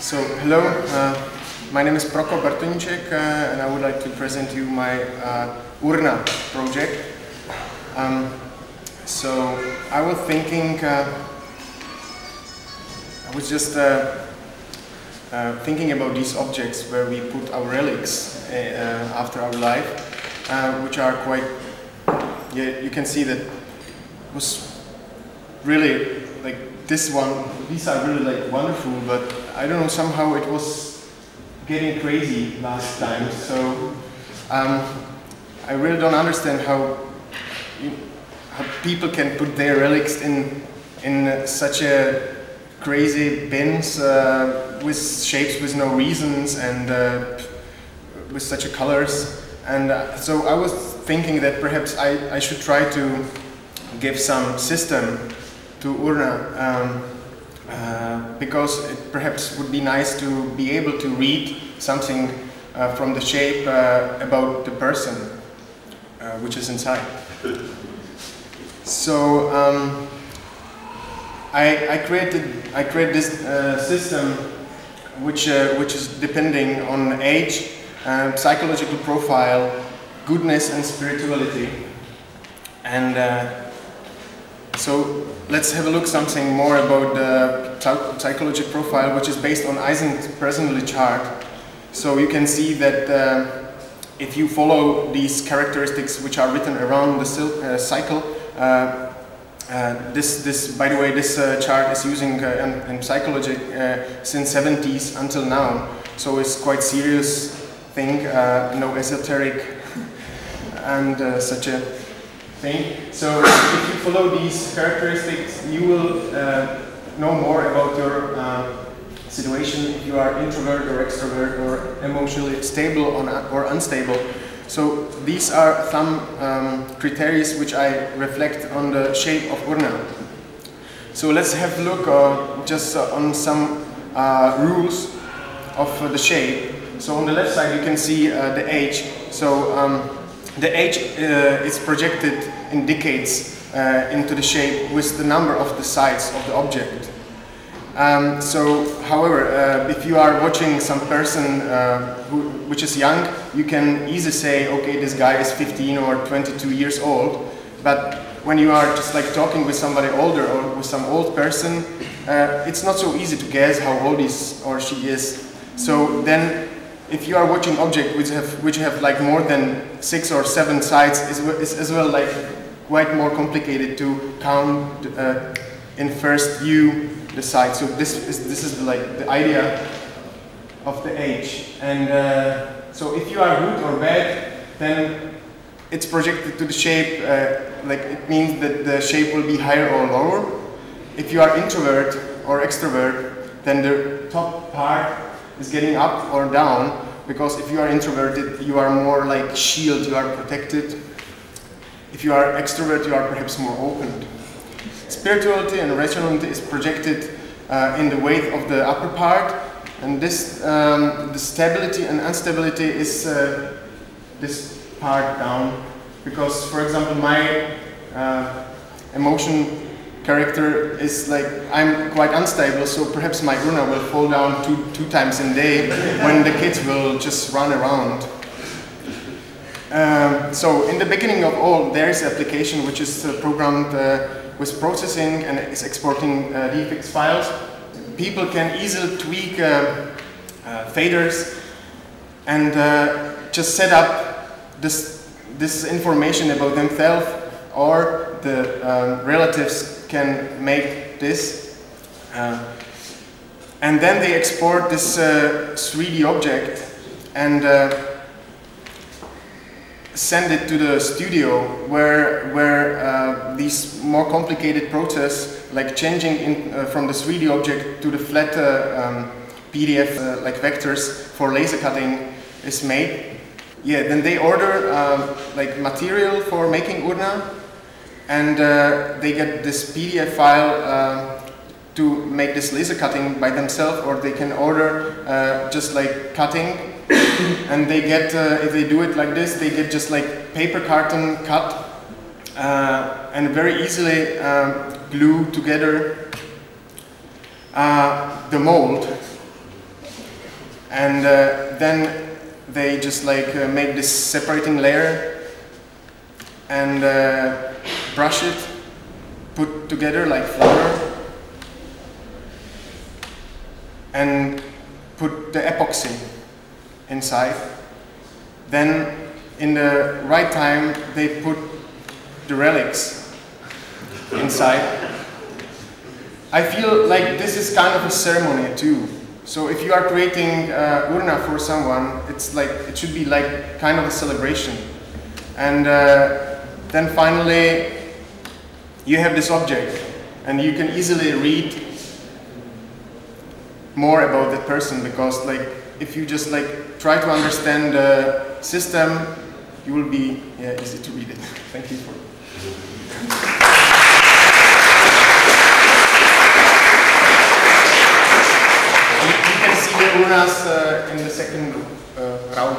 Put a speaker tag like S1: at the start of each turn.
S1: Hello, my name is UdK and I would like to present you my Urna project. I was thinking, thinking about these objects where we put our relics after our life, which are quite, you can see that was really like this one, these are really like wonderful, but I don't know, somehow it was getting crazy last time, so I really don't understand how people can put their relics in such a crazy bins with shapes with no reasons and with such a colors. And so I was thinking that perhaps I should try to give some system to Urna, because it perhaps would be nice to be able to read something from the shape about the person which is inside. So I created this system which is depending on age, psychological profile, goodness and spirituality. And so let's have a look something more about the psychological profile, which is based on Eysencks personality chart. So you can see that if you follow these characteristics which are written around the cycle, by the way, this chart is using in psychology since 70s until now. So it's quite serious thing, no esoteric and such a thing. So if you follow these characteristics, you will know more about your situation, if you are introvert or extrovert or emotionally stable or unstable. So these are some criteria which I reflect on the shape of Urna. So let's have a look just on some rules of the shape. So on the left side you can see the age. So the age is projected in decades into the shape with the number of the sides of the object. However, if you are watching some person which is young, you can easily say, okay, this guy is 15 or 22 years old. But when you are just like talking with somebody older or with some old person, it's not so easy to guess how old he or she is. So then, if you are watching objects which have like more than 6 or 7 sides, is as well like quite more complicated to count in first view the sides. So this is like the idea of the age. And so if you are good or bad, then it's projected to the shape. Like it means that the shape will be higher or lower. If you are introvert or extrovert, then the top part is getting up or down, because if you are introverted, you are more like shield, you are protected. If you are extrovert, you are perhaps more open. Spirituality and rationality is projected in the weight of the upper part, and this the stability and instability is this part down, because for example my emotion character is like, I'm quite unstable, so perhaps my Urna will fall down two times in a day when the kids will just run around. So in the beginning of all, there is an application which is programmed with processing and is exporting DFX files. People can easily tweak faders and just set up this information about themselves, or the relatives can make this, and then they export this 3D object and send it to the studio, where these more complicated process, like changing from the 3D object to the flat PDF like vectors for laser cutting, is made. Yeah, then they order like material for making Urna, and they get this PDF file to make this laser cutting by themselves, or they can order just like cutting, and they get, if they do it like this, they get just like paper carton cut and very easily glue together the mold. And then they just like make this separating layer and brush it, put together like flour, and put the epoxy inside. Then in the right time they put the relics inside. I feel like this is kind of a ceremony too. So if you are creating Urna for someone, it's like, it should be like kind of a celebration. And then finally you have this object and you can easily read more about that person, because like if you just like try to understand the system, you will be easy to read it. Thank you for you can see the Urnas in the second round.